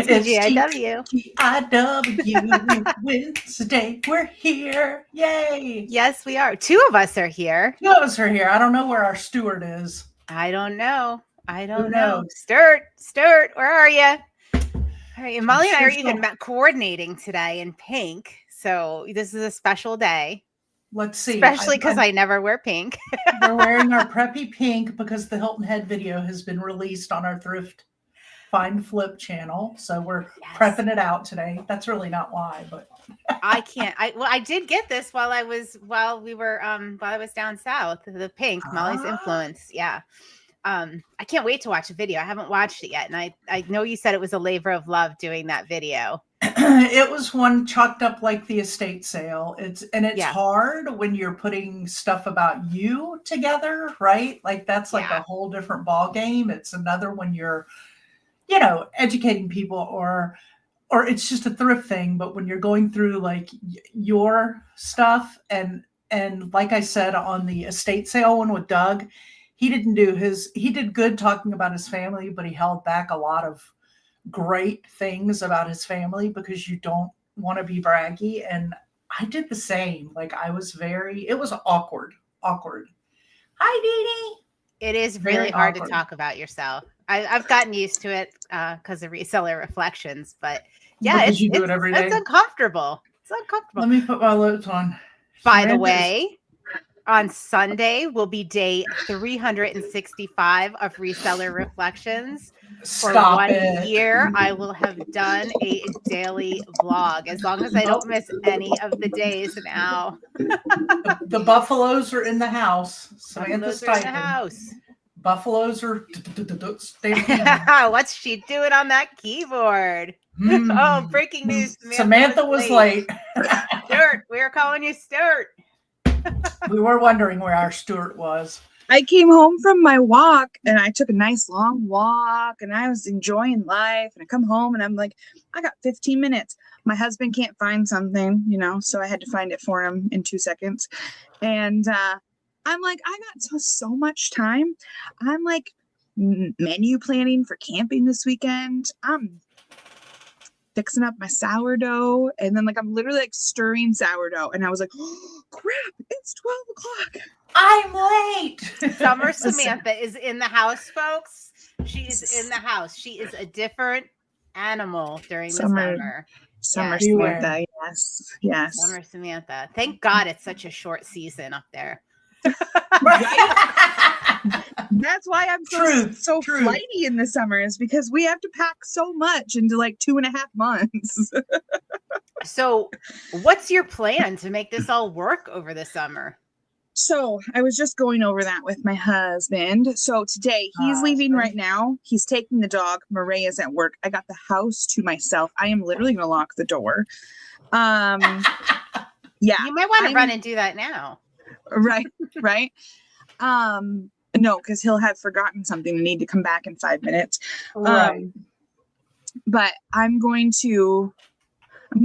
TGIW. TGIW. Wednesday. We're here. Yay. Yes, we are. Two of us are here. Two of us are here. I don't know where our steward is. I don't know. Who knows? Sturt, where are you? All right, Molly and I are even coordinating today in pink. So this is a special day. Let's see. Especially because I never wear pink. We're wearing our preppy pink because the Hilton Head video has been released on our Thrift Find Flip channel. So we're prepping it out today. That's really not why, but I can't. I did get this while I was down south. The pink, Molly's influence. Yeah. I can't wait to watch the video. I haven't watched it yet. And I know you said it was a labor of love doing that video. It was one chalked up like the estate sale. It's hard when you're putting stuff about you together, right? Like that's like a whole different ball game. It's another when you're, educating people or it's just a thrift thing. But when you're going through like your stuff and like I said on the estate sale one with Doug, he did good talking about his family, but he held back a lot of great things about his family because you don't want to be braggy. And I did the same. Like it was awkward. Hi, Dee Dee. It is really hard to talk about yourself. I've gotten used to it because of Reseller Reflections, but because you do it every day. It's uncomfortable. Let me put my lips on. By the way, on Sunday will be day 365 of Reseller Reflections. For 1 year, I will have done a daily vlog as long as I don't miss any of the days now. The buffaloes are in the house. Buffaloes are in the house. Buffaloes are. What's she doing on that keyboard? Oh, breaking news. Samantha was late. Stuart, we were calling you Stuart. We were wondering where our Stuart was. I came home from my walk and I took a nice long walk and I was enjoying life. And I come home and I'm like, I got 15 minutes. My husband can't find something, so I had to find it for him in 2 seconds. And I'm like, I got so much time. I'm like menu planning for camping this weekend. I'm fixing up my sourdough. And then I'm literally stirring sourdough. And I was like, oh, crap, it's 12 o'clock. I'm late. Summer Samantha is in the house, folks. She is in the house. She is a different animal during the summer. Summer Samantha, yes. Summer Samantha. Thank God it's such a short season up there. Right? That's why I'm so flighty in the summer is because we have to pack so much into 2.5 months. So what's your plan to make this all work over the summer? So I was just going over that with my husband. So today he's leaving right now. He's taking the dog. Marae is at work. I got the house to myself. I am literally going to lock the door. Yeah. You might want to run and do that now. Right. No, because he'll have forgotten something and need to come back in 5 minutes. Right. But I'm going to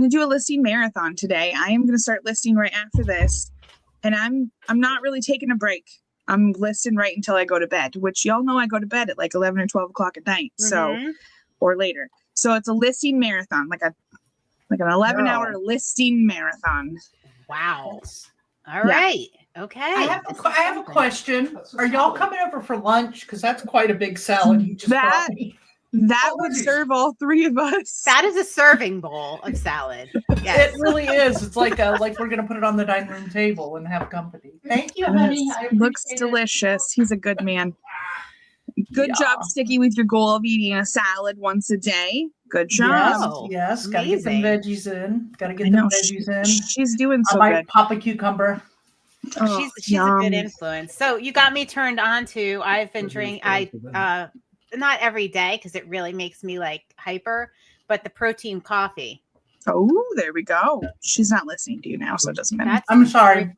do a listing marathon today. I am going to start listing right after this. And I'm not really taking a break. I'm listing right until I go to bed, which y'all know I go to bed at 11 or 12 o'clock at night. So, or later. So it's a listing marathon, like an 11-hour listing marathon. Wow. All right. Okay. I have a question. Are y'all coming over for lunch? Because that's quite a big salad you just brought me. That would serve all three of us. That is a serving bowl of salad. Yes. It really is. It's like we're going to put it on the dining room table and have company. Thank you, honey. Looks delicious. He's a good man. Good job sticking with your goal of eating a salad once a day. Good job. Yes. Got to get some veggies in. She's doing so I good. might pop a cucumber. Oh, she's a good influence. So you got me turned on to. I've been drinking. Not every day because it really makes me hyper, but the protein coffee. Oh, there we go. She's not listening to you now, so it doesn't matter. I'm sorry.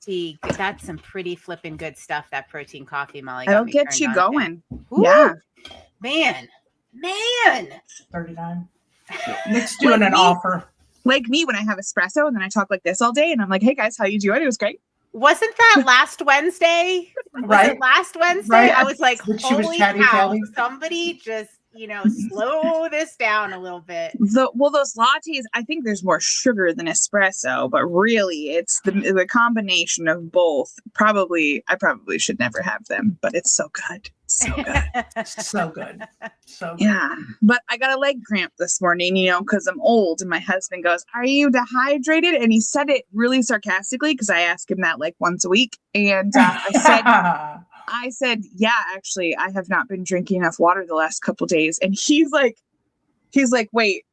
That's some pretty flipping good stuff. That protein coffee, Molly. That'll get you going. Ooh, yeah, man. 39. Nick's doing an offer. Like me when I have espresso and then I talk like this all day, and I'm like, "Hey guys, how you doing?" It was great. Wasn't that last Wednesday? Right. Was it last Wednesday? Right. I was like, holy cow, somebody just slow this down a little bit. Those lattes, I think there's more sugar than espresso, but really it's the combination of both. I probably should never have them, but it's so good. So good. So good. So good. Yeah. But I got a leg cramp this morning, because I'm old, and my husband goes, "Are you dehydrated?" And he said it really sarcastically because I ask him that like once a week. And I said, "Yeah, actually, I have not been drinking enough water the last couple of days." And he's like, "Wait,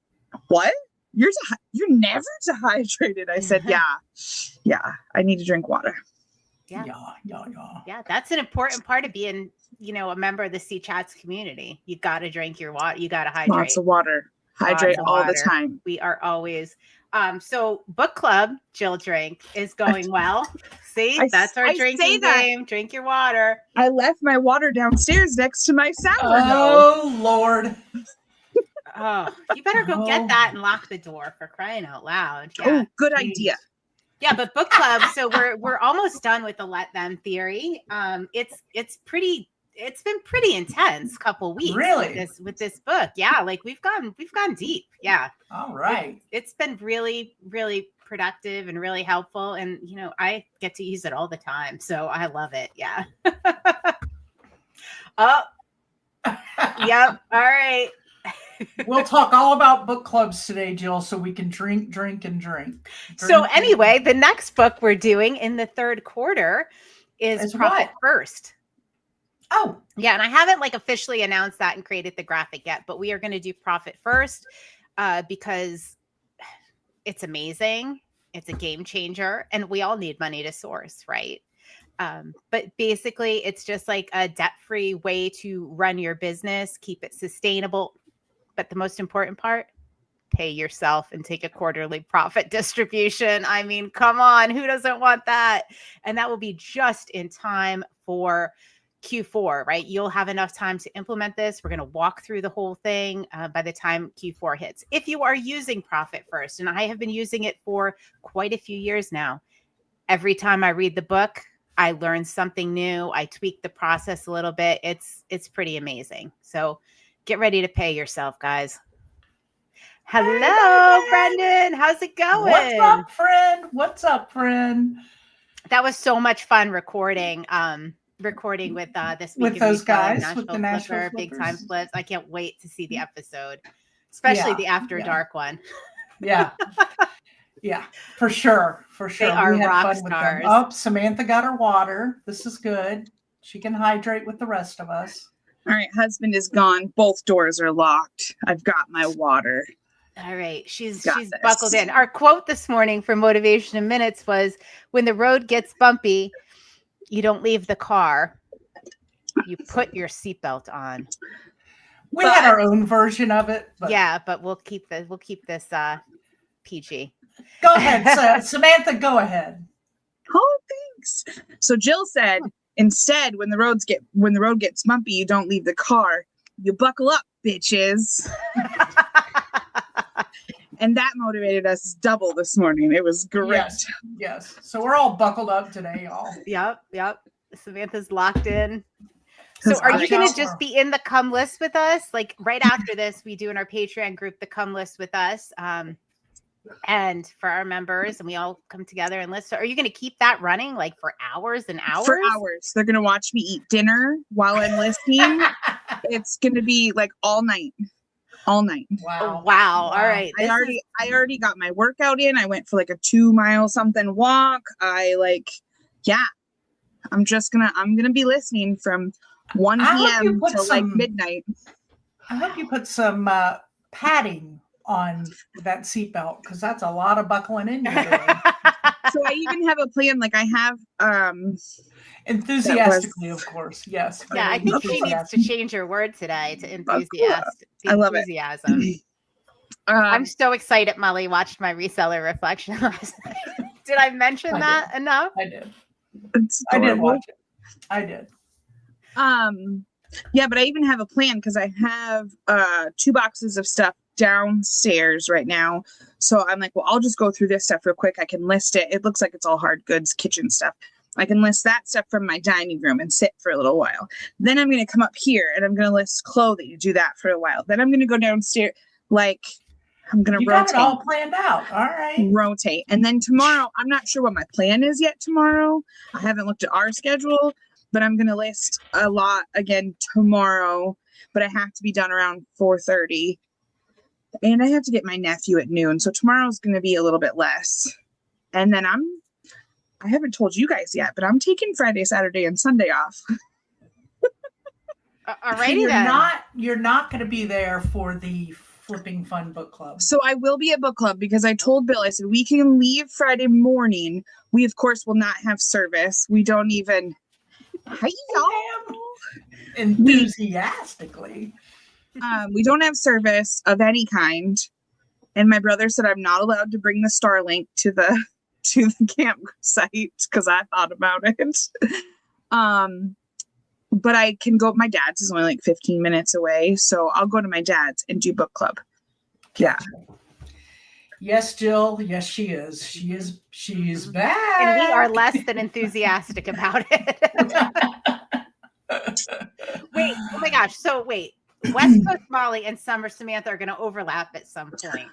what? You're never dehydrated?" I said, "Yeah, I need to drink water." Yeah, that's an important part of being, a member of the C Chats community. You got to drink your water. You got to hydrate. Lots of water. Hydrate all the time. We are always. So book club, Jill Drink, is going well. See, that's our drinking game. Drink your water. I left my water downstairs next to my sourdough. Oh, Lord. Oh, you better go get that and lock the door, for crying out loud. Yeah. Oh, good idea. Yeah, but book club. So we're almost done with the let them theory. It's been pretty intense couple weeks. Really? With this book. Yeah, like we've gone deep. Yeah. All right. It's been really, really productive and really helpful. And I get to use it all the time. So I love it. Yeah. Oh. Yep. All right. We'll talk all about book clubs today, Jill, so we can drink. So anyway, the next book we're doing in the third quarter is Profit First. Oh, yeah. And I haven't officially announced that and created the graphic yet, but we are going to do Profit First because it's amazing. It's a game changer, and we all need money to source, right? But basically it's just like a debt-free way to run your business, keep it sustainable. But the most important part, pay yourself and take a quarterly profit distribution. I mean, come on, who doesn't want that? And that will be just in time for Q4, right? You'll have enough time to implement this. We're going to walk through the whole thing by the time Q4 hits. If you are using Profit First, and I have been using it for quite a few years now, every time I read the book, I learn something new. I tweak the process a little bit. It's pretty amazing. So get ready to pay yourself, guys. Hello, Brendan. How's it going? What's up, friend? That was so much fun recording with this week with those guys Nashville with the Nashville Flipper, Big Time Flips. I can't wait to see the episode, especially the After Dark one. Yeah. Yeah, for sure. They are rock stars. Oh, Samantha got her water. This is good. She can hydrate with the rest of us. All right, husband is gone. Both doors are locked. I've got my water. All right, she's buckled in. Our quote this morning for Motivation in Minutes was, "When the road gets bumpy, you don't leave the car. You put your seatbelt on." We had our own version of it. But we'll keep this PG. Go ahead, Samantha. Go ahead. Oh, thanks. So Jill said, instead, when the road gets bumpy, you don't leave the car. You buckle up, bitches. And that motivated us double this morning. It was great. Yes. So we're all buckled up today, y'all. Yep. Samantha's locked in. So are you going to just be in the come list with us? Like right after this, we do in our Patreon group, the come list with us. And for our members, and we all come together and list. So are you going to keep that running like for hours and hours? For hours. They're going to watch me eat dinner while I'm listening. It's going to be like all night. Wow. All right. I already got my workout in. I went for like a 2-mile something walk. I'm going to be listening from 1 p.m. till like midnight. I hope you put some padding on that seatbelt, because that's a lot of buckling in you're doing. So I even have a plan. Like I have enthusiastically, of course. Yes. Yeah, I think she needs to change her word today to enthusiastic. I love enthusiasm. I'm so excited. Molly watched my reseller reflection last night. Did I mention that enough? I did. I did watch it. I did. Yeah, but I even have a plan because I have 2 boxes of stuff downstairs right now. So I'm like, well, I'll just go through this stuff real quick. I can list it. It looks like it's all hard goods, kitchen stuff. I can list that stuff from my dining room and sit for a little while. Then I'm going to come up here and I'm going to list clothing, do that for a while. Then I'm going to go downstairs, like I'm going to rotate. You got it all planned out. All right. Rotate. And then tomorrow, I'm not sure what my plan is yet tomorrow. I haven't looked at our schedule, but I'm going to list a lot again tomorrow, but I have to be done around 4:30. And I have to get my nephew at noon. So tomorrow's going to be a little bit less. And then I haven't told you guys yet, but I'm taking Friday, Saturday, and Sunday off. Alrighty, You're not going to be there for the Flipping Fun book club. So I will be at book club because I told Bill, I said, we can leave Friday morning. We, of course, will not have service. We don't even... Hi, y'all. Enthusiastically. We don't have service of any kind. And my brother said I'm not allowed to bring the Starlink to the campsite because I thought about it. But I can go. My dad's is only like 15 minutes away, so I'll go to my dad's and do book club. Yeah. Yes, Jill. Yes, she is. She's back. And we are less than enthusiastic about it. Wait, oh my gosh. So wait, West Coast Molly and Summer Samantha are going to overlap at some point.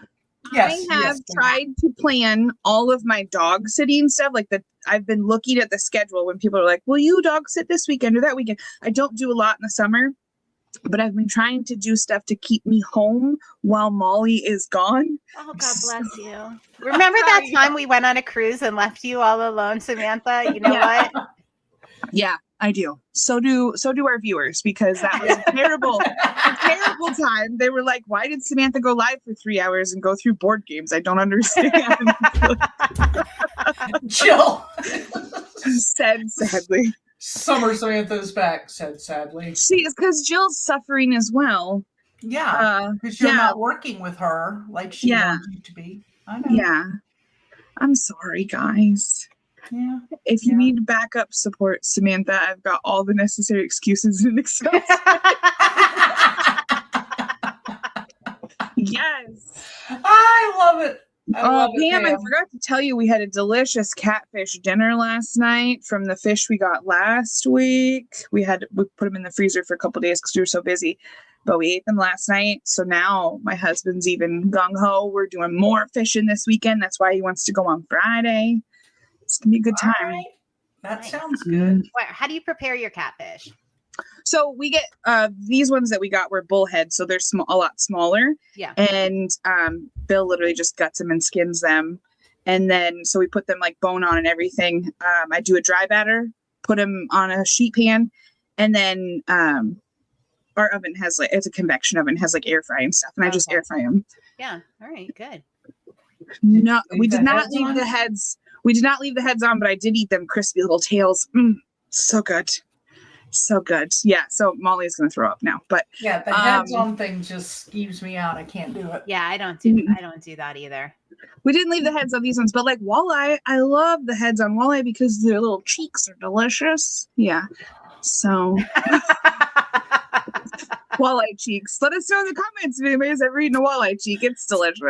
Yes, I have tried to plan all of my dog sitting stuff. Like I've been looking at the schedule when people are like, will you dog sit this weekend or that weekend? I don't do a lot in the summer, but I've been trying to do stuff to keep me home while Molly is gone. Oh, God bless you. Remember that time we went on a cruise and left you all alone, Samantha? You know what? Yeah, I do. So do our viewers, because that was a terrible time. They were like, why did Samantha go live for 3 hours and go through board games? I don't understand. Jill said sadly. Summer Samantha's back, said sadly. See, it's because Jill's suffering as well. Yeah, because you're not working with her like she wants you to be. I know. Yeah. I'm sorry, guys. Yeah. If you need backup support, Samantha, I've got all the necessary excuses in Excel. Yes. I love it. Pam, I forgot to tell you we had a delicious catfish dinner last night from the fish we got last week. We put them in the freezer for a couple days because we were so busy, but we ate them last night. So now my husband's even gung-ho. We're doing more fishing this weekend. That's why he wants to go on Friday. It's gonna be a good time. Right. That sounds good. How do you prepare your catfish? So we get these ones that we got were bullheads, so they're a lot smaller. Yeah. And Bill literally just guts them and skins them, and then so we put them like bone on and everything. I do a dry batter, put them on a sheet pan, and then our oven has it's a convection oven, has like air frying stuff, and I just air fry them. Yeah. All right. Good. No, we did not leave the heads. We did not leave the heads on, but I did eat them crispy little tails. So good. So good. Yeah. So Molly's going to throw up now, but yeah, the heads on thing just skeeves me out. I can't do it. Yeah. I don't do that either. We didn't leave the heads on these ones, but like walleye, I love the heads on walleye because their little cheeks are delicious. Yeah. So walleye cheeks. Let us know in the comments if anybody's ever eaten a walleye cheek. It's delicious.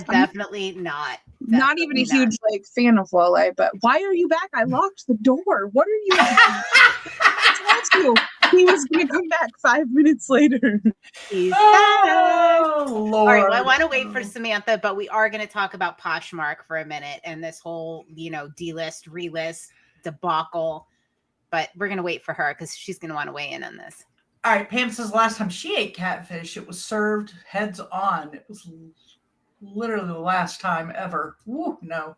Definitely not. Not even a huge fan of walleye, but why are you back? I locked the door. What are you? I told you he was going to come back 5 minutes later. He's back. Lord. All right, well, I want to wait for Samantha, but we are going to talk about Poshmark for a minute and this whole, delist, relist debacle. But we're going to wait for her because she's going to want to weigh in on this. All right, Pam says last time she ate catfish, it was served heads on. It was literally the last time ever. Woo, no.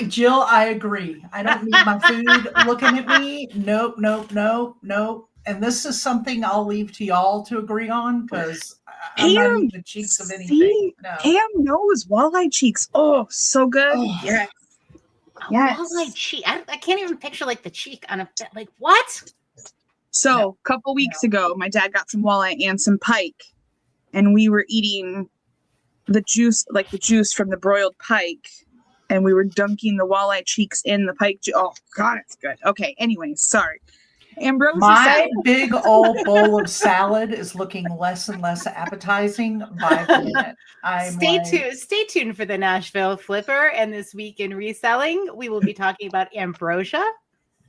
Jill, I agree. I don't need my food looking at me. Nope. And this is something I'll leave to y'all to agree on because I'm not eating the cheeks of anything. No. Pam knows walleye cheeks. Oh, so good. Oh. Yes. Yes. Walleye cheek. I can't even picture like the cheek on a like what? So a couple weeks ago, my dad got some walleye and some pike, and we were eating the juice from the broiled pike, and we were dunking the walleye cheeks in the pike. Oh God, it's good. Okay. Anyways, sorry. Ambrosia My salad. big old bowl of salad is looking less and less appetizing by the minute. Stay tuned for the Nashville Flipper, and this week in reselling, we will be talking about ambrosia.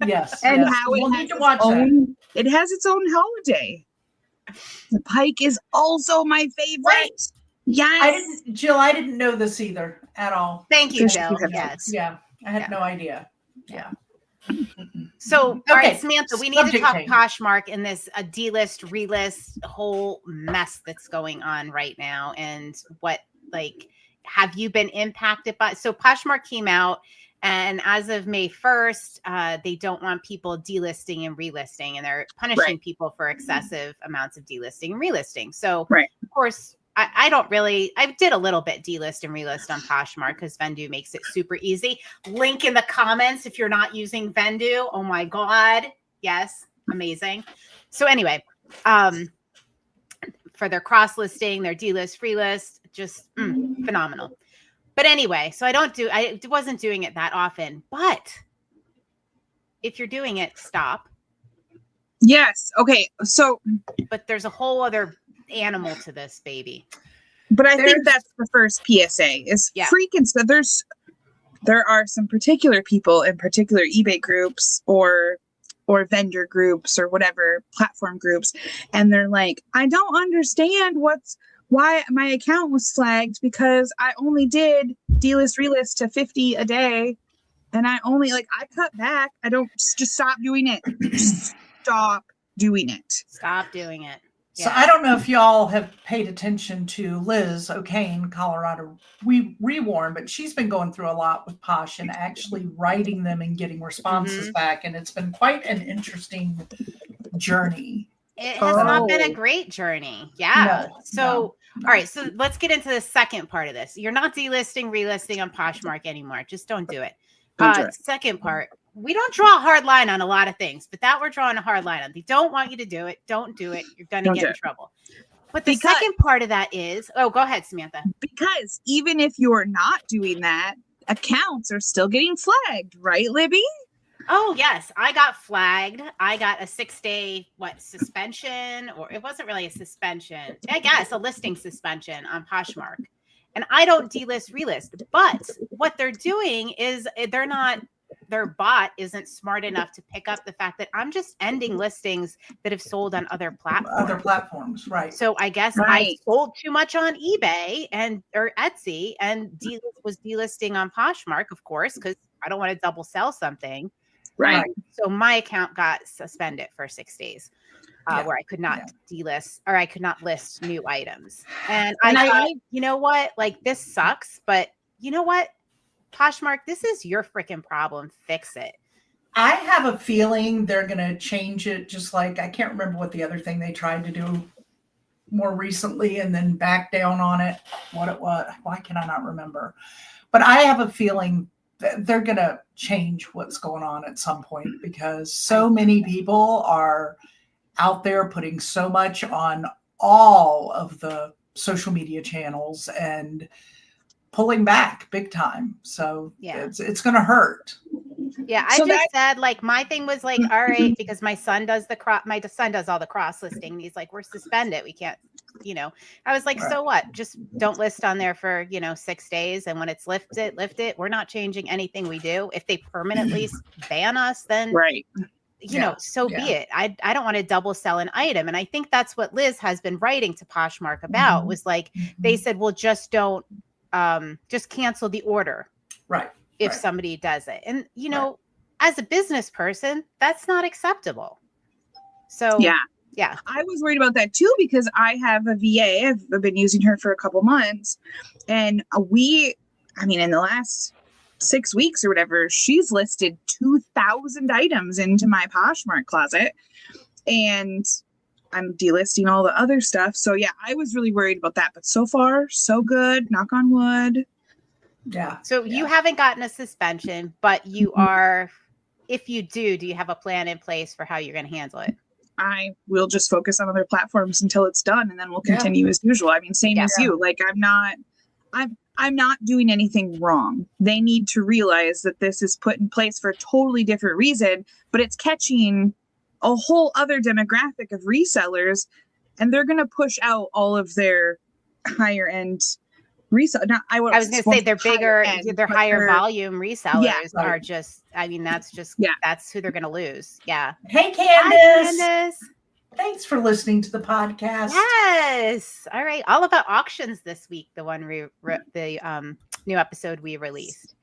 Yes, and yes. how We'll it need has to its watch own, it has its own holiday. The pike is also my favorite. Right. Yes. Jill, I didn't know this either at all. Thank you, Fish Jill. and Yes. Yeah, I had Yeah. no idea. Yeah. So, all right, Samantha, we need to subject talk change. Poshmark in this delist, relist whole mess that's going on right now. And what, like, have you been impacted by? So Poshmark came out, and as of May 1st, they don't want people delisting and relisting, and they're punishing people for excessive amounts of delisting and relisting. So, of course, I did a little bit delist and relist on Poshmark because Vendu makes it super easy. Link in the comments if you're not using Vendu. Oh my God. Yes. Amazing. So anyway, for their cross listing, their delist, free list, just phenomenal. But anyway, so I wasn't doing it that often, but if you're doing it, stop. Yes. Okay. So, but there's a whole other animal to this baby. But I think that's the first PSA is freaking. So there are some particular people in particular eBay groups or vendor groups or whatever platform groups, and they're like, I don't understand why my account was flagged because I only did delist relist to 50 a day, and I cut back. I don't just stop doing it. Stop doing it. Stop doing it. So I don't know if y'all have paid attention to Liz O'Kane, Colorado Rewarm, but she's been going through a lot with Posh and actually writing them and getting responses back. And it's been quite an interesting journey. It has not been a great journey. Yeah. All right. So let's get into the second part of this. You're not delisting, relisting on Poshmark anymore. Just don't do it. Second part. We don't draw a hard line on a lot of things, but that we're drawing a hard line on. They don't want you to do it. Don't do it. You're going to get in trouble. But the second part of that is, go ahead, Samantha. Because even if you're not doing that, accounts are still getting flagged, right, Libby? Oh, yes. I got flagged. I got a 6-day, suspension, or it wasn't really a suspension. I guess a listing suspension on Poshmark. And I don't delist, relist. But what they're doing is their bot isn't smart enough to pick up the fact that I'm just ending listings that have sold on other platforms. Right. So I guess I sold too much on eBay or Etsy and was delisting on Poshmark, of course, because I don't want to double sell something. Right. So my account got suspended for 6 days. Where I could not delist or I could not list new items. And I thought, you know what? This sucks, but you know what? Poshmark, this is your freaking problem. Fix it. I have a feeling they're going to change it. Just like, I can't remember what the other thing they tried to do more recently and then back down on it. What it was. Why can I not remember? But I have a feeling that they're going to change what's going on at some point because so many people are out there putting so much on all of the social media channels and pulling back big time. So it's going to hurt. Yeah. I said my thing was all right, because my son does all the cross listing. He's like, we're suspended. We can't, I was like, so what? Just don't list on there for, 6 days. And when it's lift it. We're not changing anything we do. If they permanently ban us, then so be it. I don't want to double sell an item. And I think that's what Liz has been writing to Poshmark about was they said, well, just don't, just cancel the order. Right. If somebody does it. And, as a business person, that's not acceptable. So, yeah. I was worried about that too, because I have a VA. I've been using her for a couple months and in the last 6 weeks or whatever, she's listed 2,000 items into my Poshmark closet and I'm delisting all the other stuff. So I was really worried about that, but so far so good, knock on wood. Yeah. So you haven't gotten a suspension, but you are, if you do you have a plan in place for how you're going to handle it? I will just focus on other platforms until it's done. And then we'll continue as usual. Same as you, I'm not doing anything wrong. They need to realize that this is put in place for a totally different reason, but it's catching a whole other demographic of resellers, and they're going to push out all of their higher end resell. Now, I was going to say they're bigger, they're higher volume resellers right. are just, I mean, that's who they're going to lose. Yeah. Hey, Candace. Hi, Candace. Thanks for listening to the podcast. Yes. All right. All about auctions this week. The one the new episode we released.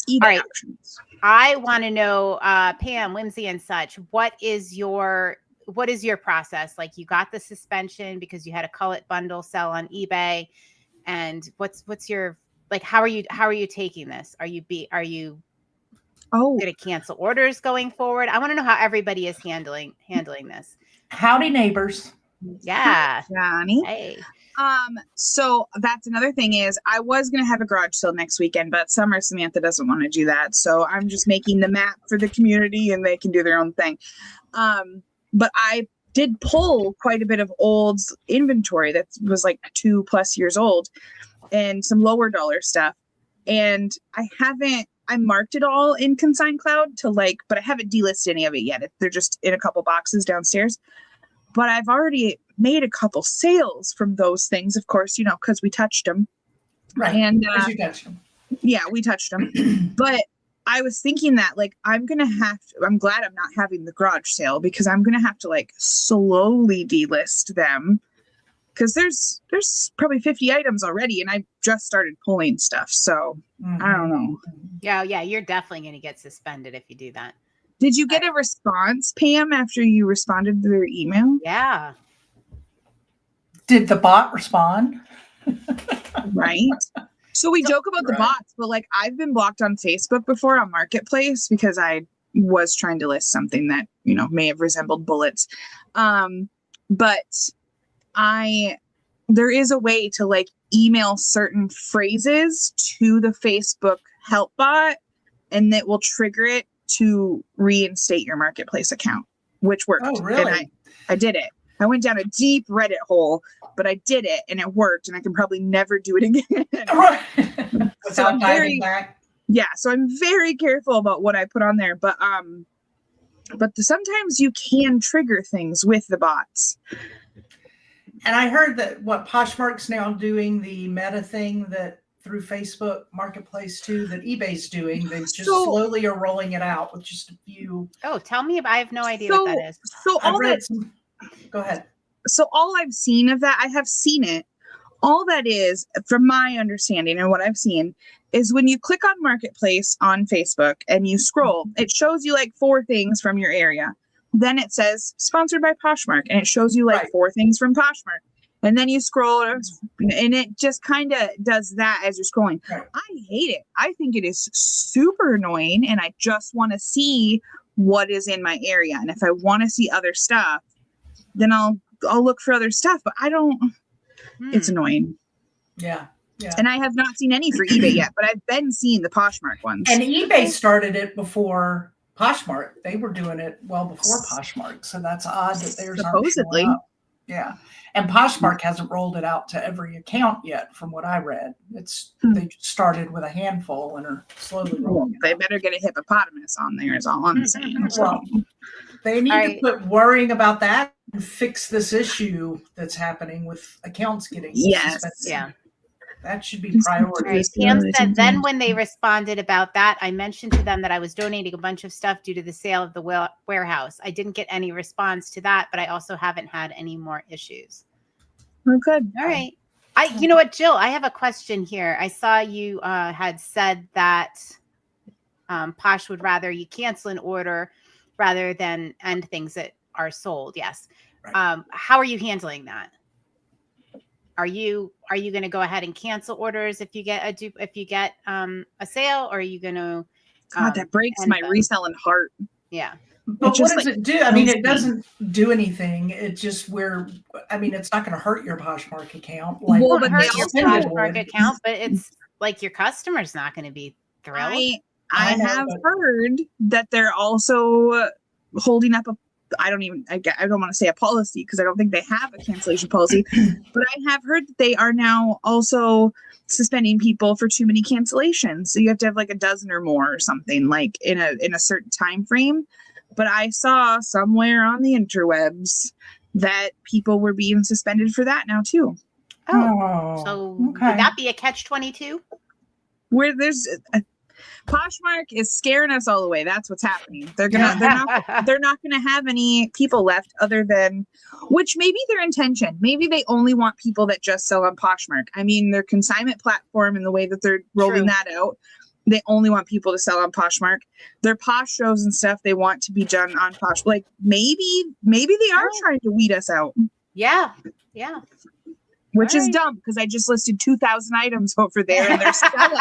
eBay All right. auctions. I want to know, Pam, Whimsy, and such. What is your process? Like, you got the suspension because you had a cullet bundle sell on eBay, and what's your, like? How are you taking this? Are you going to cancel orders going forward? I want to know how everybody is handling this. Howdy, neighbors. Yeah, Johnny. Hey. So that's another thing is I was going to have a garage sale next weekend, but Summer Samantha doesn't want to do that. So I'm just making the map for the community and they can do their own thing. But I did pull quite a bit of old inventory that was like 2+ years old and some lower dollar stuff. And I marked it all in Consign Cloud but I haven't delisted any of it yet. They're just in a couple boxes downstairs. But I've already made a couple sales from those things, of course, because we touched them. Right. And you touched them. Yeah, we touched them. But I was thinking that I'm glad I'm not having the garage sale because I'm going to have to slowly delist them because there's probably 50 items already and I just started pulling stuff. So I don't know. Yeah. You're definitely going to get suspended if you do that. Did you get a response, Pam, after you responded to their email? Yeah. Did the bot respond? Right. So we joke about the bots, but I've been blocked on Facebook before on Marketplace because I was trying to list something that, may have resembled bullets. But there is a way to email certain phrases to the Facebook help bot and that will trigger it to reinstate your Marketplace account, which worked. Oh, really? And I did it. I went down a deep Reddit hole, but I did it and it worked and I can probably never do it again. Right. So I'm very careful about what I put on there, but sometimes you can trigger things with the bots. And I heard that Poshmark's now doing the meta thing that through Facebook Marketplace too, that eBay's doing. They just slowly are rolling it out with just a few. Oh, tell me. I have no idea what that is. Go ahead. So all I've seen of that, I have seen it. All that is, from my understanding and what I've seen, is when you click on Marketplace on Facebook and you scroll, it shows you 4 things from your area. Then it says sponsored by Poshmark and it shows you 4 things from Poshmark. And then you scroll and it just kind of does that as you're scrolling. Right. I hate it. I think it is super annoying and I just want to see what is in my area. And if I want to see other stuff, then I'll look for other stuff, but I don't, it's annoying. Yeah. Yeah. And I have not seen any for eBay yet, but I've been seeing the Poshmark ones. And eBay started it before Poshmark. They were doing it well before Poshmark. So that's odd that they're supposedly. Yeah. And Poshmark hasn't rolled it out to every account yet, from what I read. They started with a handful and are slowly rolling. They better get a hippopotamus on there, is all I'm saying. Well, they need to quit worrying about that and fix this issue that's happening with accounts getting suspended. Yeah. That should be priority. Right. Pam said then when they responded about that, I mentioned to them that I was donating a bunch of stuff due to the sale of the warehouse. I didn't get any response to that, but I also haven't had any more issues. Oh, good. All right. You know what, Jill, I have a question here. I saw you had said that Posh would rather you cancel an order rather than end things that are sold. Yes. Right. How are you handling that? Are you going to go ahead and cancel orders if you get a sale, or are you going to? God, that breaks my reselling heart. Yeah. But what does it do? I mean, it doesn't do anything. It's just it's not going to hurt your Poshmark account. But your Poshmark account, but it's your customer's not going to be thrilled. I have heard that they're also holding up I don't want to say a policy because I don't think they have a cancellation policy, but I have heard that they are now also suspending people for too many cancellations. So you have to have a dozen or more or something in a certain time frame. But I saw somewhere on the interwebs that people were being suspended for that now too. So would that be a catch-22? Where there's Poshmark is scaring us all away. That's what's happening. They're not gonna have any people left other than, which may be their intention. Maybe they only want people that just sell on Poshmark. I mean, their consignment platform and the way that they're rolling that out, they only want people to sell on Poshmark. Their Posh shows and stuff they want to be done on Posh. Like maybe they are trying to weed us out. Yeah. Which is dumb because I just listed 2,000 items over there and they're selling.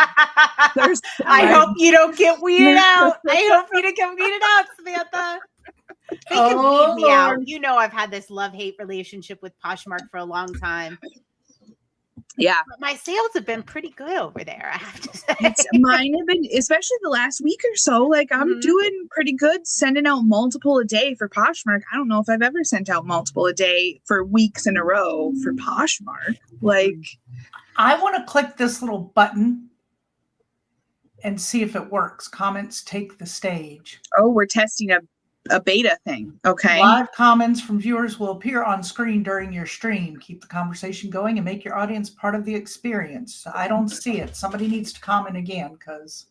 I hope you don't get weeded out. I hope you don't get weeded out, Samantha. They can weed me out. You know I've had this love-hate relationship with Poshmark for a long time. Yeah. But my sales have been pretty good over there, I have to say. Mine have been, especially the last week or so, like I'm doing pretty good sending out multiple a day for Poshmark. I don't know if I've ever sent out multiple a day for weeks in a row for Poshmark. Like, I want to click this little button and see if it works. Comments take the stage. Oh, we're testing a beta thing. Okay. Live comments from viewers will appear on screen during your stream. Keep the conversation going and make your audience part of the experience. I don't see it. Somebody needs to comment again because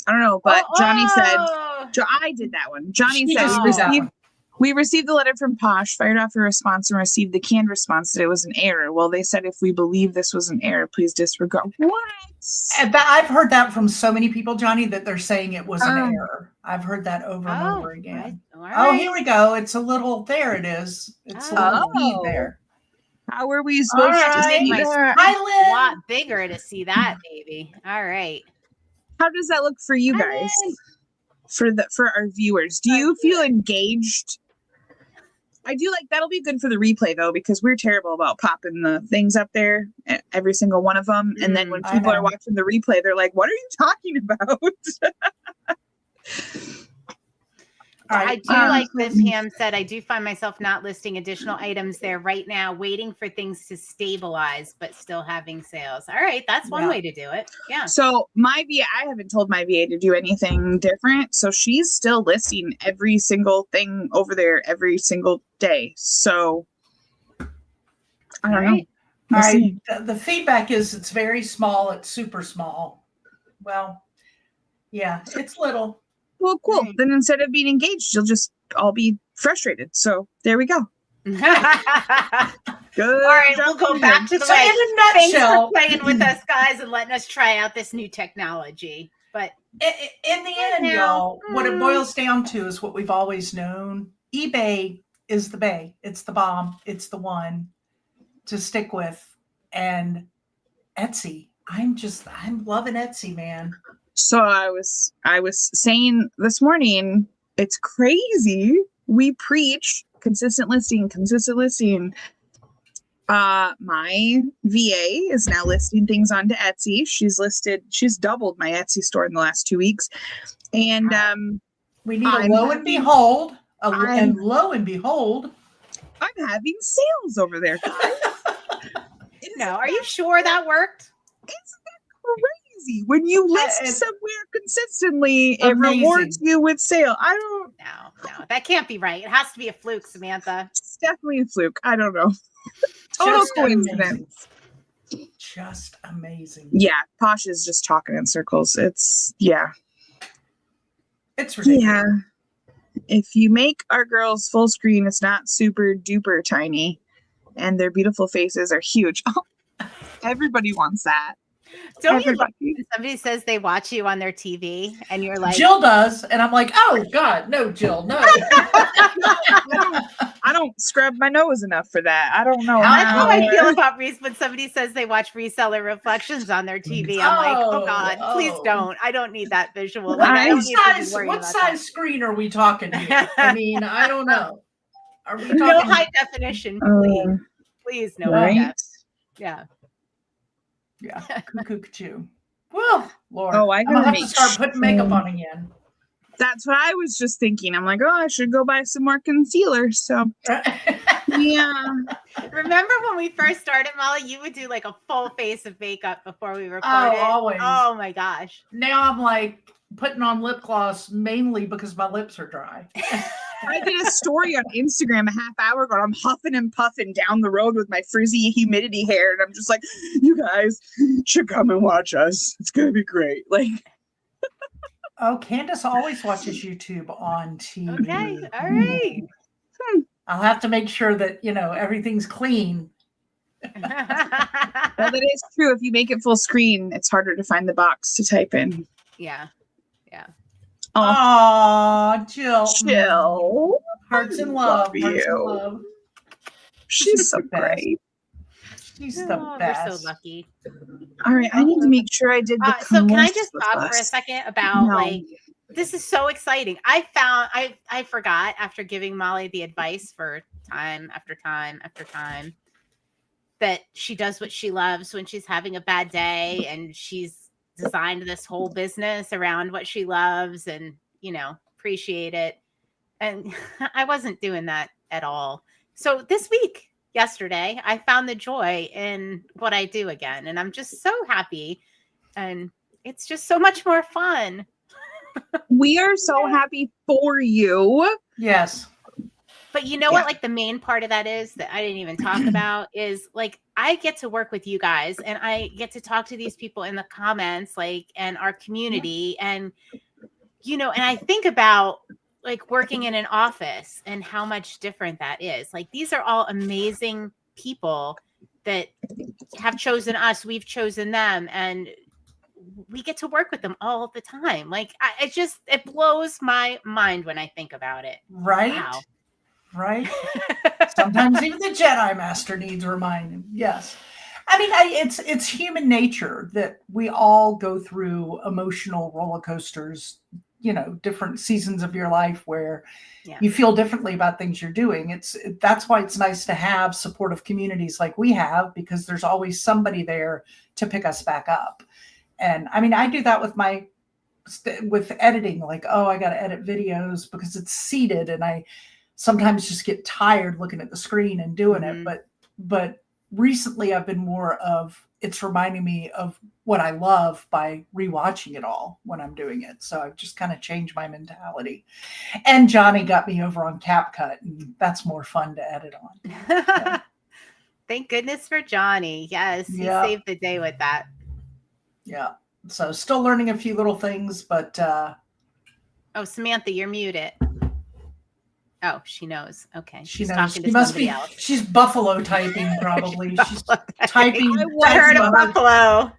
I don't know, but Johnny said, I did that one. Johnny said, we received the letter from Posh, fired off a response, and received the canned response that it was an error. Well, they said if we believe this was an error, please disregard. What? I've heard that from so many people, Johnny, that they're saying it was an error. I've heard that over and over again. Right. Oh, here we go. It's a little, there it is. It's a little feed there. How are we supposed to see that? A lot bigger to see that, baby. All right. How does that look for you guys? For our viewers, do you feel engaged? I do like that'll be good for the replay though, because we're terrible about popping the things up there, every single one of them. And then when people are watching the replay, they're like, what are you talking about? I do like this. Pam said, I do find myself not listing additional items there right now, waiting for things to stabilize, but still having sales. All right. That's one way to do it. Yeah. So my VA, I haven't told my VA to do anything different. So she's still listing every single thing over there every single day. So I don't know. All right. The feedback is it's very small. It's super small. Well, yeah, it's little. Well, cool. Right. Then instead of being engaged, you'll just all be frustrated. So there we go. Good. All right, we'll go back to the way. In a nutshell, thanks for playing with us, guys, and letting us try out this new technology. But in the end, y'all, what it boils down to is what we've always known. eBay is the bay. It's the bomb. It's the one to stick with. And Etsy, I'm loving Etsy, man. So I was saying this morning, it's crazy. We preach consistent listing. My VA is now listing things onto Etsy. She's doubled my Etsy store in the last 2 weeks. And we need lo and behold, I'm having sales over there. No, are you sure that worked? Isn't that crazy? When you list somewhere consistently, it rewards you with sale. No, that can't be right. It has to be a fluke, Samantha. It's definitely a fluke. I don't know. Total coincidence. Just amazing. Yeah, Posh is just talking in circles. It's ridiculous. Yeah. If you make our girls full screen, it's not super duper tiny, and their beautiful faces are huge. Oh, everybody wants that. Don't you love when somebody says they watch you on their TV and you're like, Jill does, and I'm like, oh God, no, Jill, no. I don't scrub my nose enough for that. I don't know. That's how I feel about when somebody says they watch Reseller Reflections on their TV. I'm like, oh God, please don't. I don't need that visual. Like, what size screen are we talking here? I mean, I don't know. Are we talking no high definition, please? Please, no high def. Yeah. Yeah, cuckoo. Well, Lord, I'm gonna have to start putting makeup on again. That's what I was just thinking. I'm like, I should go buy some more concealer. So, yeah. Remember when we first started, Molly? You would do like a full face of makeup before we recorded. Oh, always. Oh my gosh. Now I'm like, putting on lip gloss mainly because my lips are dry. I did a story on Instagram a half hour ago. I'm huffing and puffing down the road with my frizzy humidity hair. And I'm just like, you guys should come and watch us. It's going to be great. Like, oh, Candace always watches YouTube on TV. Okay. All right. I'll have to make sure that, everything's clean. well, that is true. If you make it full screen, it's harder to find the box to type in. Yeah. Yeah. Oh, Jill. Jill. Hearts and love. Love Hearts you. and love. She's so the best. great. She's the best. We're so lucky. All right. I need to make sure I did the so can I just with stop for a us. second about No. this is so exciting. I forgot after giving Molly the advice for time after time after time that she does what she loves when she's having a bad day, and she's designed this whole business around what she loves and, appreciate it. And I wasn't doing that at all. So this week, yesterday, I found the joy in what I do again. And I'm just so happy. And it's just so much more fun. We are so happy for you. Yes. But you know what, like the main part of that is that I didn't even talk about is like, I get to work with you guys and I get to talk to these people in the comments, and our community. And, and I think about like working in an office and how much different that is. Like, these are all amazing people that have chosen us. We've chosen them, and we get to work with them all the time. Like, it blows my mind when I think about it. Right. Wow. Right. Sometimes even the Jedi Master needs reminding. Yes. I mean, it's human nature that we all go through emotional roller coasters, different seasons of your life where you feel differently about things you're doing. That's why it's nice to have supportive communities like we have, because there's always somebody there to pick us back up. And I mean, I do that with editing, like, I got to edit videos because it's seated, and I sometimes just get tired looking at the screen and doing it. But recently I've been more of, it's reminding me of what I love by rewatching it all when I'm doing it. So I've just kind of changed my mentality. And Johnny got me over on CapCut, and that's more fun to edit on. Yeah. Thank goodness for Johnny. Yes. He saved the day with that. Yeah. So still learning a few little things, but Samantha, you're muted. Oh, she knows. Okay. She's talking to somebody else. She's buffalo typing, probably. She's typing. I heard a buffalo.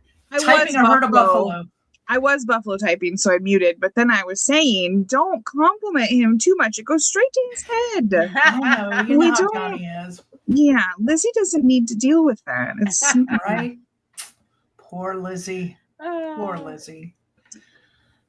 I was buffalo typing, so I muted. But then I was saying, don't compliment him too much. It goes straight to his head. I know. You know how Johnny is. Yeah. Lizzie doesn't need to deal with that. It's right. Poor Lizzie. Poor Lizzie.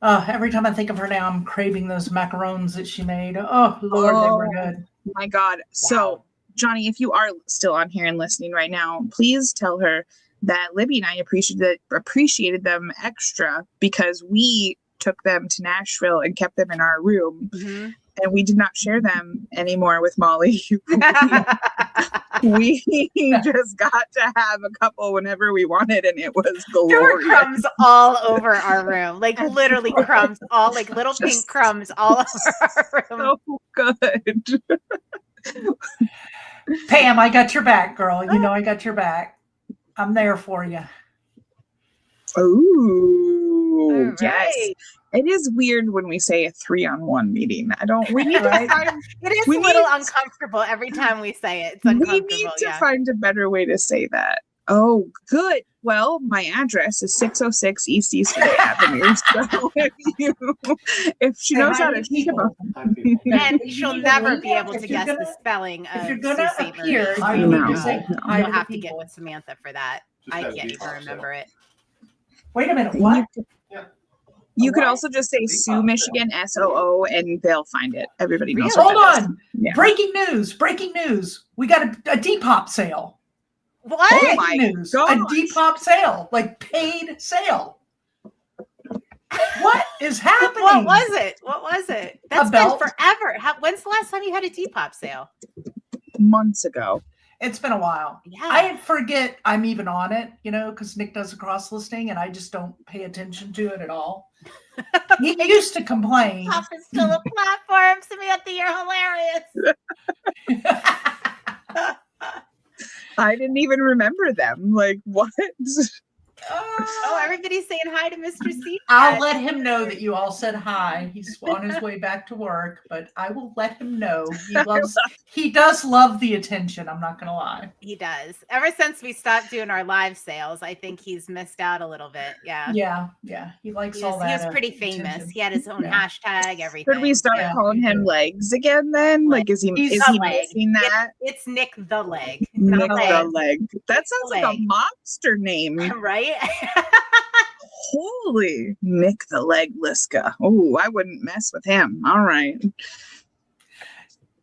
Every time I think of her now, I'm craving those macarons that she made. Oh, Lord, they were good. My God. Wow. So, Johnny, if you are still on here and listening right now, please tell her that Libby and I appreciated them extra because we took them to Nashville and kept them in our room. Mm-hmm. And we did not share them anymore with Molly. We just got to have a couple whenever we wanted, and it was glorious. There were crumbs all over our room, like literally crumbs, all like little pink crumbs all over our room. So good. Pam, I got your back, girl. You know I got your back. I'm there for you. Oh, right. Yes. It is weird when we say a 3-on-1 meeting. We need to find, it is a little uncomfortable every time we say it. It's uncomfortable. We need to find a better way to say that. Oh, good. Well, my address is 606 East Easterday Avenue. So if she knows how to think about it. And she'll never be able to guess the spelling of if you're gonna appear, you'll have to get with Samantha for that. I can't even remember it. Wait a minute. What? You could also just say Soo, Michigan, SOO, and they'll find it. Everybody knows. Hold on. Yeah. Breaking news. We got a Depop sale. What? Oh my news. Gosh. A Depop sale, like paid sale. What is happening? What was it? That's been forever. When's the last time you had a Depop sale? Months ago. It's been a while. Yeah. I forget I'm even on it, because Nick does a cross listing and I just don't pay attention to it at all. He used to complain. Depop is still a platform, Samantha. You're hilarious. I didn't even remember them. Like, what? Oh, everybody's saying hi to Mr. C. I'll let him know that you all said hi. He's on his way back to work, but I will let him know. He does love the attention. I'm not going to lie. He does. Ever since we stopped doing our live sales, I think he's missed out a little bit. Yeah. Yeah. He likes all that. He was pretty famous. Attention. He had his own hashtag, everything. Should we start calling him Legs again then? Like, is he missing that? It's Nick the Leg. Nick the Leg. That sounds like a mobster name. Right? Holy Nick the Leg Liska. Oh, I wouldn't mess with him. All right.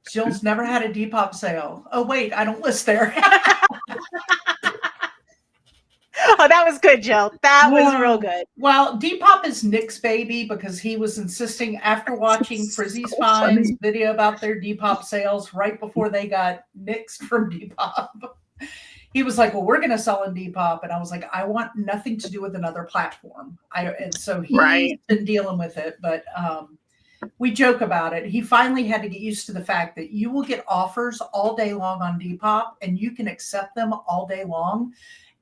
Jill's never had a Depop sale. Oh, wait, I don't list there. Oh, that was good, Jill. That was real good. Well, Depop is Nick's baby because he was insisting after watching Frizzy's Finds video about their Depop sales right before they got nixed from Depop. He was like, well, we're going to sell in Depop. And I was like, I want nothing to do with another platform. And so he's been dealing with it. But we joke about it. He finally had to get used to the fact that you will get offers all day long on Depop and you can accept them all day long.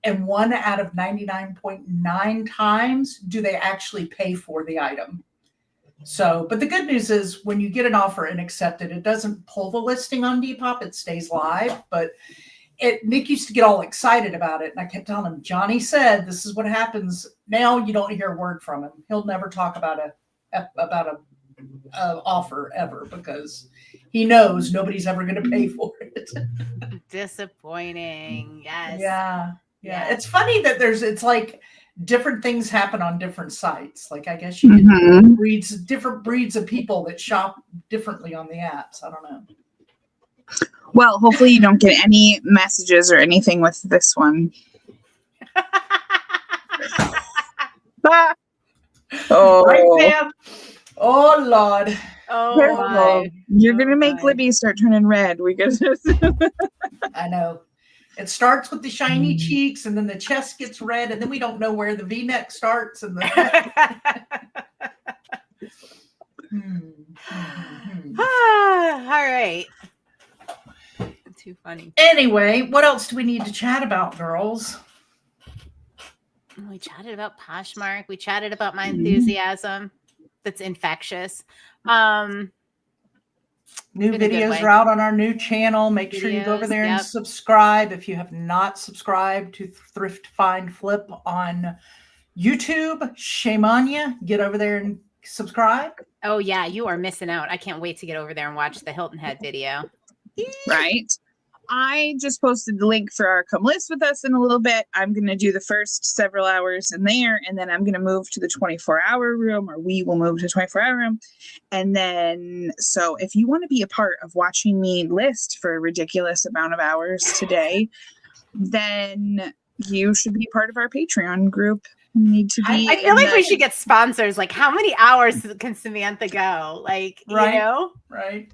And 1 out of 99.9 times do they actually pay for the item. So, but the good news is when you get an offer and accept it, it doesn't pull the listing on Depop. It stays live. But Nick used to get all excited about it. And I kept telling him, Johnny said, this is what happens. Now you don't hear a word from him. He'll never talk about a offer ever because he knows nobody's ever going to pay for it. Disappointing. Yes. Yeah. It's funny that it's like different things happen on different sites. Like, I guess you get different breeds of people that shop differently on the apps. I don't know. Well, hopefully you don't get any messages or anything with this one. Oh, right, Pam. Oh, Lord. Oh, you're going to make Libby start turning red. I know. It starts with the shiny cheeks, and then the chest gets red, and then we don't know where the V-neck starts. And All right. Too funny. Anyway, what else do we need to chat about, girls? We chatted about Poshmark. We chatted about my enthusiasm. That's infectious. New videos are out on our new channel. Make sure you go over there and subscribe. If you have not subscribed to Thrift Find Flip on YouTube, shame on you. Get over there and subscribe. Oh, yeah. You are missing out. I can't wait to get over there and watch the Hilton Head video. Right. I just posted the link for our Come List With Us in a little bit. I'm going to do the first several hours in there, and then I'm going to move to the 24-hour room, or we will move to the 24-hour room. And then, so if you want to be a part of watching me list for a ridiculous amount of hours today, then you should be part of our Patreon group. Need to be. I feel like we should get sponsors. Like, how many hours can Samantha go? Like, you know? Right.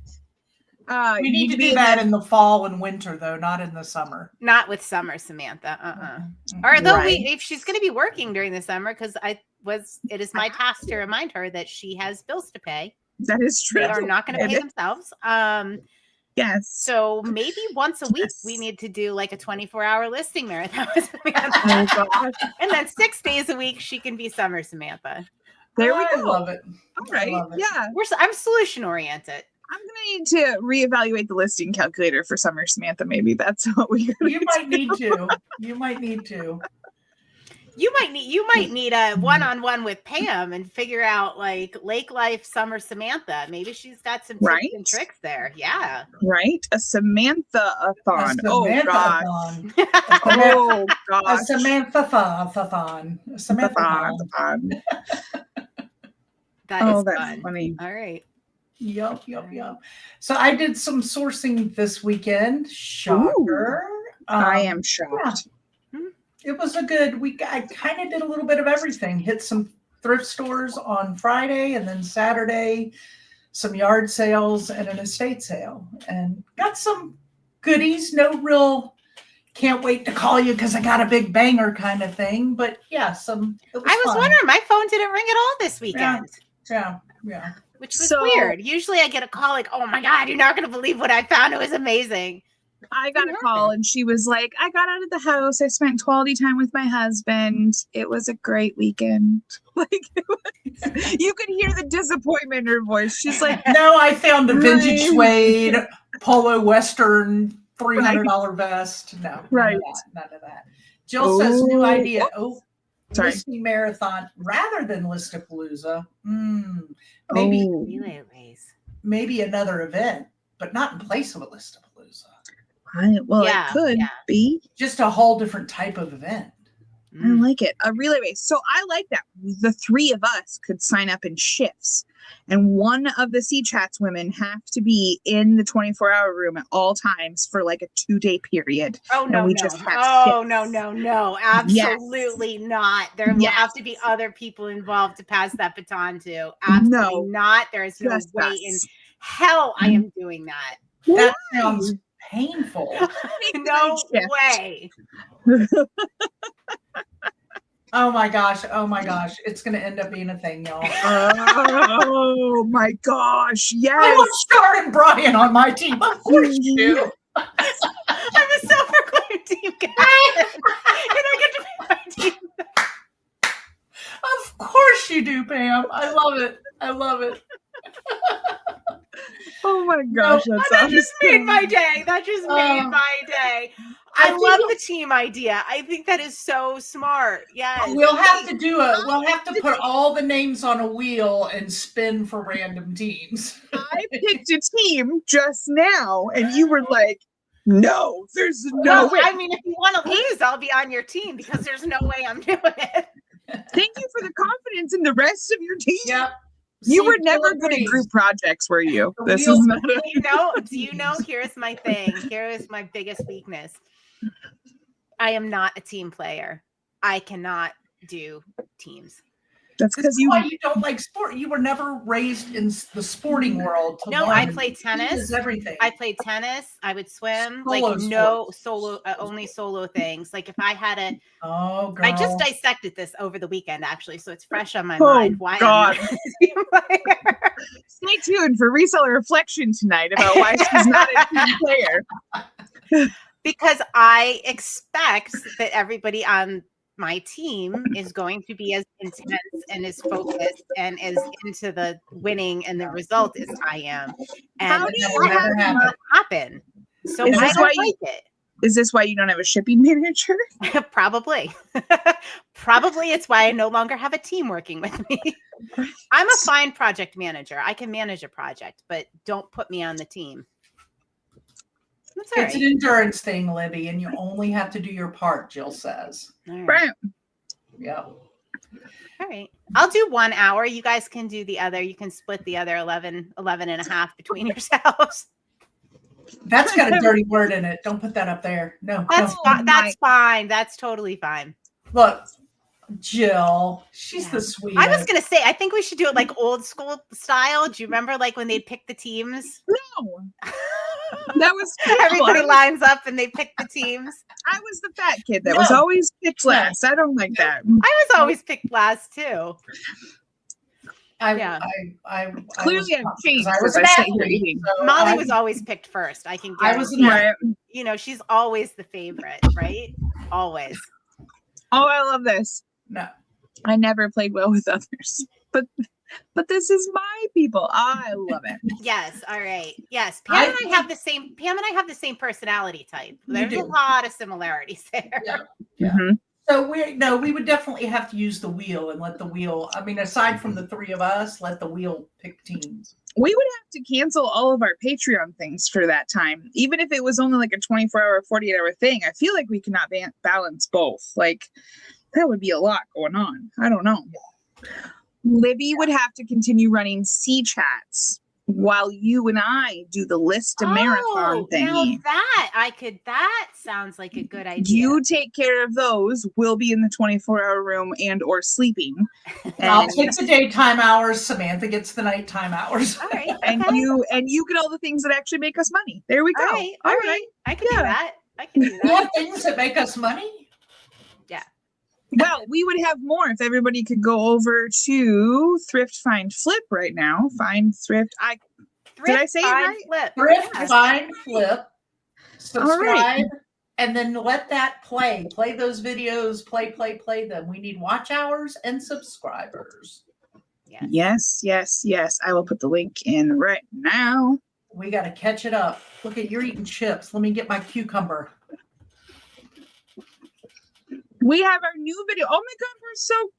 We need to do that in the fall and winter, though, not in the summer. Not with summer, Samantha. Or though if she's going to be working during the summer, because it is my task to remind her that she has bills to pay. That is true. They are not going to pay themselves. Yes. So maybe once a week we need to do like a 24-hour listing marathon with Samantha. Oh, gosh. And then 6 days a week she can be summer Samantha. There we go. I love it. All right. Yeah. I'm solution oriented. I'm going to need to reevaluate the listing calculator for summer, Samantha. Maybe that's what we You might need to. You might need a one-on-one with Pam and figure out like lake life summer Samantha. Maybe she's got some tips and tricks there. Yeah. Right. A Samantha-a-thon. Oh gosh. Oh gosh. A Samantha-thon. Samantha-thon. That's fun. Funny. All right. Yup. So I did some sourcing this weekend. Shocker. I am shocked. Yeah. It was a good week. I kind of did a little bit of everything. Hit some thrift stores on Friday, and then Saturday, some yard sales and an estate sale, and got some goodies, no real can't wait to call you because I got a big banger kind of thing. But yeah, I was wondering, my phone didn't ring at all this weekend. Yeah. Which was weird. Usually I get a call like, oh my God, you're not going to believe what I found. It was amazing. I got a call and she was like, I got out of the house. I spent quality time with my husband. It was a great weekend. Like, you could hear the disappointment in her voice. She's like, no, I found a vintage suede polo Western $300 vest. No, none of that. Jill says new idea. Listing marathon rather than Listapalooza. Maybe another event, but not in place of a Listapalooza. It could be just a whole different type of event. I like it. A relay race. So I like that. The three of us could sign up in shifts, and one of the C Chats women have to be in the 24-hour room at all times for like a 2-day period. Oh no, no. Absolutely not. There will have to be other people involved to pass that baton to. Absolutely not. There is no way in hell I am doing that. That sounds painful. No way. Oh my gosh. It's going to end up being a thing, y'all. Oh my gosh. Yes. I want Star and Brian on my team. Of course you do. I'm a self-proclaimed team captain. And I get to be my team. Of course you do, Pam. I love it. Oh my gosh, that just made my day. I love the team idea. I think that is so smart. Yes. We'll have to do it. We'll have to put all the names on a wheel and spin for random teams. I picked a team just now, and you were like, no, there's no way. I mean, if you want to lose, I'll be on your team because there's no way I'm doing it. Thank you for the confidence in the rest of your team. Yep. You were never good at group projects, were you? This is not do you know, here's my thing. Here is my biggest weakness. I am not a team player. I cannot do teams. That's because you don't like sport. You were never raised in the sporting world. I played tennis. Everything. I played tennis. I would swim. Only solo things. Like if I had a. Oh, girl. I just dissected this over the weekend, actually, so it's fresh on my mind. Why? God. Stay tuned for Reseller Reflection tonight about why she's not a team player. Because I expect that everybody on my team is going to be as intense and as focused and as into the winning and the result as I am. And how do you happen? So I don't like it. Is this why you don't have a shipping manager? Probably. Probably it's why I no longer have a team working with me. I'm a fine project manager. I can manage a project, but don't put me on the team. It's an endurance thing, Libby, and you only have to do your part, Jill says. Right. Yeah. All right. I'll do 1 hour. You guys can do the other. You can split the other 11 and a half between yourselves. That's got a dirty word in it. Don't put that up there. No. That's fine. That's totally fine. Look, Jill, she's the sweetest. I was going to say, I think we should do it like old school style. Do you remember like when they'd pick the teams? No. That was everybody lines up and they pick the teams. I was the fat kid that was always picked last. I don't like that. I was always picked last too. I clearly I've changed. I was an athlete. Molly was always picked first. I can guarantee. She's always the favorite, right? Always. Oh, I love this. No. I never played well with others. But this is my people. I love it. Yes. All right. Yes. Pam and I have the same personality type. There's a lot of similarities there. Yeah. Mm-hmm. So we would definitely have to use the wheel and let the wheel, I mean, aside from the three of us, let the wheel pick teams. We would have to cancel all of our Patreon things for that time. Even if it was only like a 24-hour, 48-hour thing, I feel like we cannot balance both. Like that would be a lot going on. I don't know. Libby would have to continue running C Chats while you and I do the list of marathon thingy. That sounds like a good idea. You take care of those. We'll be in the 24-hour room and or sleeping. I'll take the daytime hours. Samantha gets the nighttime hours. All right. Okay. And you get all the things that actually make us money. There we go. All right. I can do that. We have things that make us money. Yeah. Well, we would have more if everybody could go over to Thrift Find Flip right now. Find Thrift. Did I say it right? Flip. Thrift Find Flip. Subscribe, right. and then let that play. Play those videos. Play them. We need watch hours and subscribers. Yes. I will put the link in right now. We got to catch it up. Look at you're eating chips. Let me get my cucumber. We have our new video. Oh my God, we're so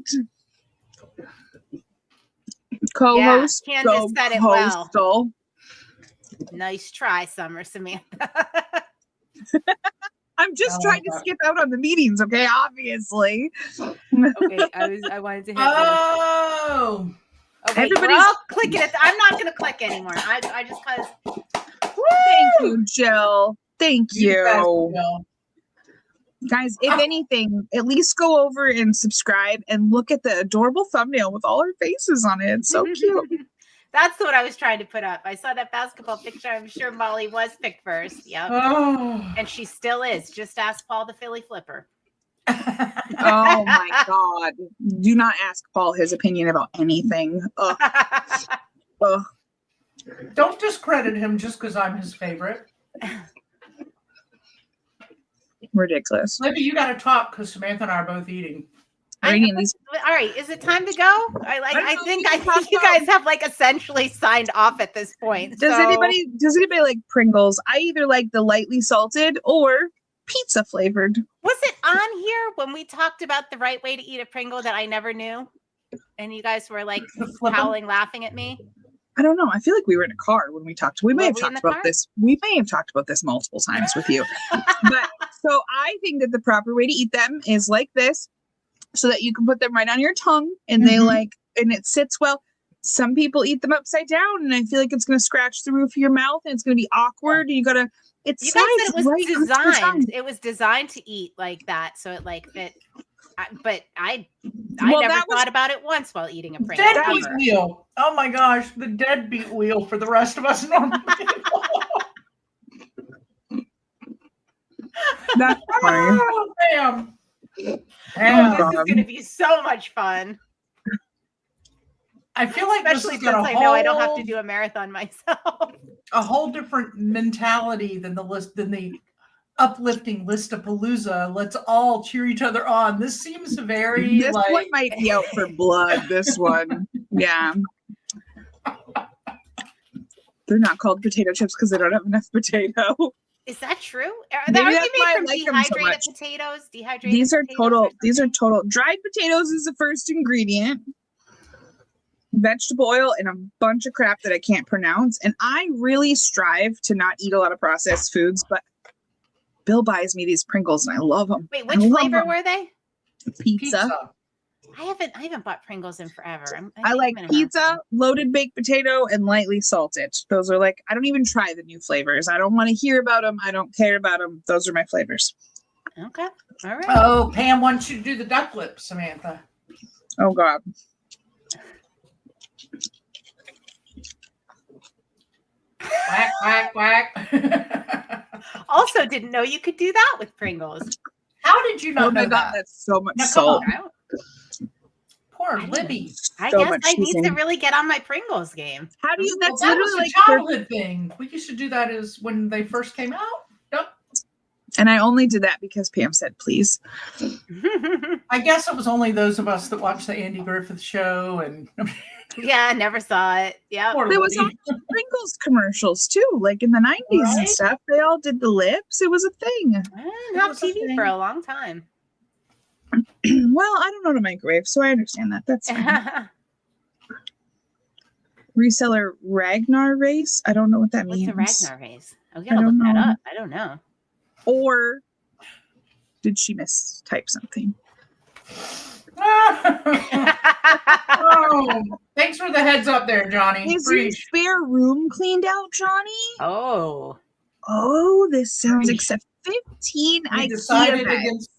cute. Co-host. Candace said it well. Nice try, Summer Samantha. I'm just trying to skip out on the meetings, okay? Obviously. Okay, I wanted to hit Oh. Okay, everybody's all clicking it. I'm not gonna click anymore. I just cause. Thank you, Jill. Thank you. Guys, if anything, at least go over and subscribe and look at the adorable thumbnail with all our faces on it. It's so cute. That's what I was trying to put up. I saw that basketball picture. I'm sure Molly was picked first. Yep. Oh. And she still is. Just ask Paul the Philly Flipper. Oh my God. Do not ask Paul his opinion about anything. Ugh. Ugh. Don't discredit him just because I'm his favorite. Ridiculous. Libby, you got to talk because Samantha and I are both eating. All right, is it time to go? I think you guys have like essentially signed off at this point. Does anybody like Pringles? I either like the lightly salted or pizza flavored. Was it on here when we talked about the right way to eat a Pringle that I never knew? And you guys were like howling, laughing at me? I don't know. I feel like we were in a car when we talked. We may have talked about this. We may have talked about this multiple times with you. But so I think that the proper way to eat them is like this, so that you can put them right on your tongue and they and it sits well. Some people eat them upside down and I feel like it's going to scratch the roof of your mouth and it's going to be awkward. And you guys said it was designed to eat like that. So it like fit. But I never thought about it once while eating a Pringle. Deadbeat wheel. Oh my gosh, the deadbeat wheel for the rest of us normal people. That's funny. Oh, damn. This is going to be so much fun. I feel like especially since I know I don't have to do a marathon myself. A whole different mentality than the uplifting Listapalooza. Let's all cheer each other on. This seems very this one might be out for blood. This one. Yeah. They're not called potato chips because they don't have enough potato. Is that true? Are they made from dehydrated potatoes? These are total. Dried potatoes is the first ingredient. Vegetable oil and a bunch of crap that I can't pronounce. And I really strive to not eat a lot of processed foods, but Bill buys me these Pringles and I love them. Wait, which flavor were they? Pizza. I haven't bought Pringles in forever. I like pizza, loaded baked potato, and lightly salted. Those are I don't even try the new flavors. I don't want to hear about them. I don't care about them. Those are my flavors. Okay. All right. Oh, Pam wants you to do the duck lips, Samantha. Oh, God. Quack, quack, quack. Also didn't know you could do that with Pringles. How did you not know that? That's so much salt. Poor Libby. I guess I need to really get on my Pringles game. How do you? That's that literally was a childhood thing. We used to do that when they first came out. Yep. And I only did that because Pam said, please. I guess it was only those of us that watched the Andy Griffith show and yeah, never saw it. Yeah. There was all Pringles commercials too, like in the 90s and stuff. They all did the lips. It was a thing. I didn't have TV for a long time. Well, I don't know to microwave, so I understand that. That's fine. Reseller Ragnar race. I don't know what that means. What's a Ragnar race? Oh, we gotta look that up. I don't know. Or did she mistype something? Oh, thanks for the heads up there, Johnny. Is your spare room cleaned out, Johnny? Oh. Oh, this sounds except 15 I decided IKEA against.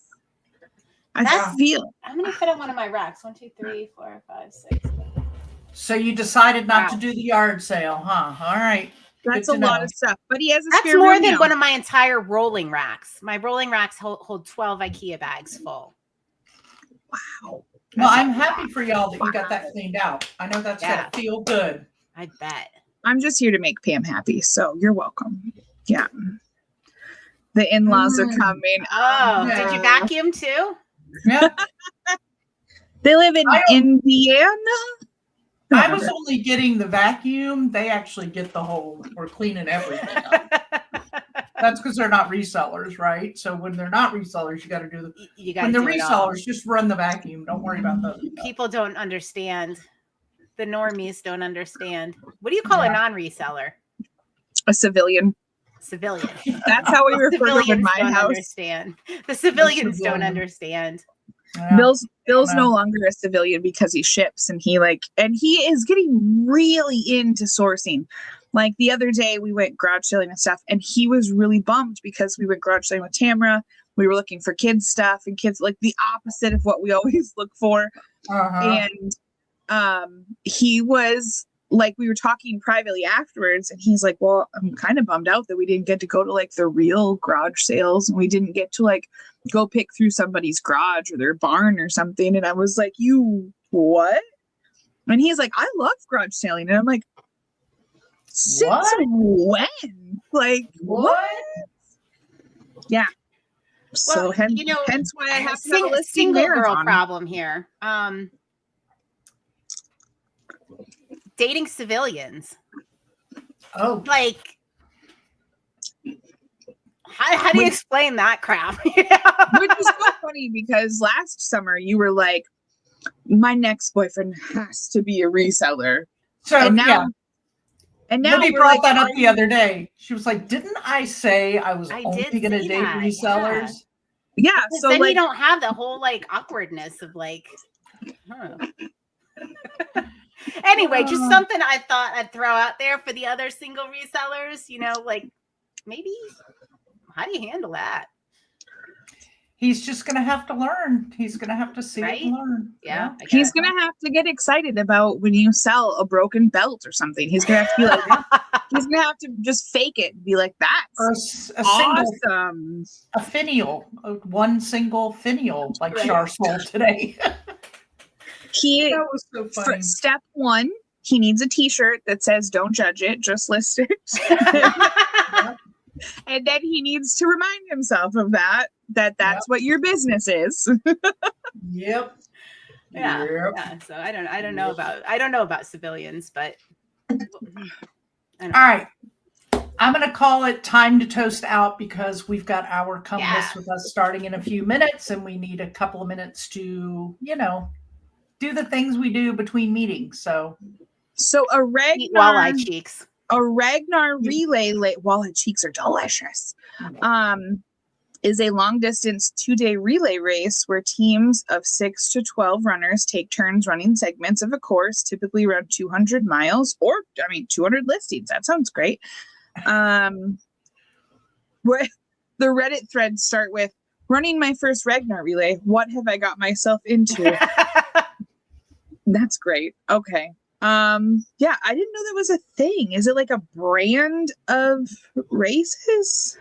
I feel. How many fit on one of my racks? 1, 2, 3, 4, 5, 6. So you decided not to do the yard sale, huh? All right. That's a lot of stuff. But he has a That's spare more room than now. one of my entire rolling racks. My rolling racks hold 12 IKEA bags full. Wow. Well, I'm happy for y'all that you got that cleaned out. I know that's gonna feel good. I bet. I'm just here to make Pam happy, so you're welcome. Yeah. The in-laws are coming. Oh, did you vacuum too? Yeah. They live in Indiana. I was only getting the vacuum. They actually get the whole, we're cleaning everything up. That's because they're not resellers, right? So when they're not resellers, you got to do the. When they're resellers, just run the vacuum. Don't worry about those. People don't understand. The normies don't understand. What do you call a non-reseller? A civilian. Civilian. That's how we refer to them in my don't house. Understand. The civilians don't understand. Yeah. Bill's no longer a civilian because he ships and he is getting really into sourcing. Like the other day we went garage selling and stuff and he was really bummed because we went garage selling with Tamara. We were looking for kids stuff and kids like the opposite of what we always look for. And he was like, we were talking privately afterwards and he's like, well, I'm kind of bummed out that we didn't get to go to like the real garage sales and we didn't get to like go pick through somebody's garage or their barn or something. And I was like, you what? And he's like, I love garage selling. And I'm like, since when? Like what? Yeah. So hence why I have to have a single girl problem here. Dating civilians. Oh, like how do you explain that crap? Which is so funny because last summer you were like, my next boyfriend has to be a reseller. So and now Libby brought that up the other day. She was like, didn't I say I was only going to date resellers? Yeah. So then like, you don't have the whole like awkwardness of like, Anyway, just something I thought I'd throw out there for the other single resellers, like maybe how do you handle that? He's just going to have to learn. He's going to have to see it and learn. Yeah. He's going to have to get excited about when you sell a broken belt or something. He's going to have to be like, he's going to have to just fake it and be like, that's awesome. A finial, one single finial like Char sold today. That was so funny. Step 1, he needs a t-shirt that says don't judge it, just list it. And then he needs to remind himself of that's what your business is. Yep. Yeah. So I don't know about civilians, but all right. I'm going to call it time to toast out because we've got our come list with us starting in a few minutes and we need a couple of minutes to, do the things we do between meetings. So a Ragnar walleye cheeks. A Ragnar relay walleye cheeks are delicious. Is a long distance 2-day relay race where teams of 6 to 12 runners take turns running segments of a course, typically around 200 miles 200 listings. That sounds great. Where the Reddit threads start with running my first Ragnar relay. What have I got myself into? That's great. Okay. I didn't know that was a thing. Is it like a brand of races?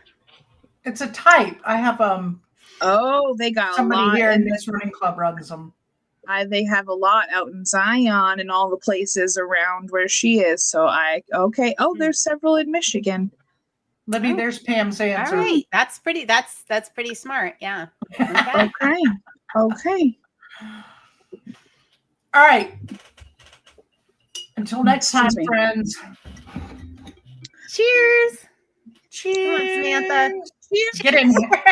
It's a type. I have they got somebody a lot here in this running club runs them. They have a lot out in Zion and all the places around where she is. So there's several in Michigan. Libby, there's Pam's answer. All right. That's pretty smart. Yeah. Okay. All right. Until next time, friends. Cheers. Cheers. Come on, Samantha. Cheers. Get in here.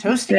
Toasting.